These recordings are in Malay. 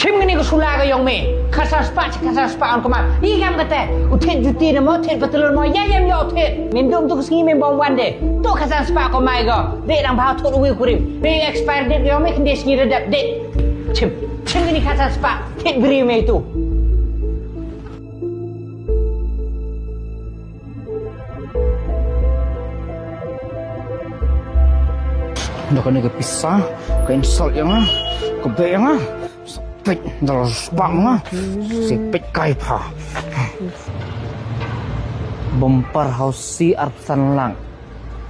Chim ni ko sula ka yong me. Kasar spa on koma. Igam kata. Uthen juti na mo thet patulun mo yam yo thet. Min dum tu singi men bom wan de. Tu kasar spa ko mai go. De dang bhau thot wi kurim. Be expire date yo me kende singi redap de. Chim ni kasar spa thet bri me tu. Dah kena ke pisah, ke insult yang ke baik yang sepik dalam sebang sepik kai pa. Bumper house si arp sanlang.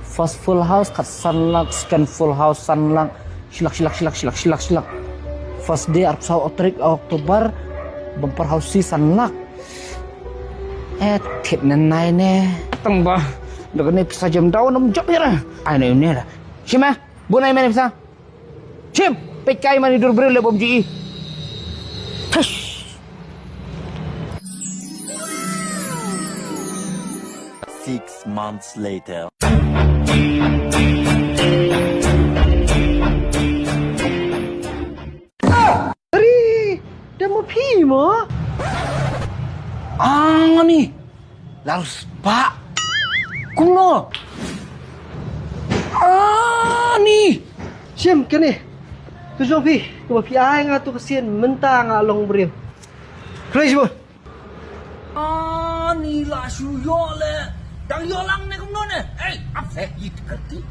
First full house kat sanlang, second full house sanlang. Silak. First day arp saw otrik Oktober, bumper house si sanlang. Tip nanai ne. Tang ba, dah kena pisah jam daun nam job ya. Ai ni lah. Shima. Bunai mana bisa? Cim, pekai mana tidur berle bom ji. Tush. 6 months later. Ari, dah mau pi mo? Ni. Larus pak. Kuno. Ni. Siam kan ni? Tu jom pi. Tu pi ai ngah tu kesian mentang ngah long beriam. Kerai semua. Ni lah syuyok le. Dang yolang ni kumno ni. Hey, apa sih? Itu kerti.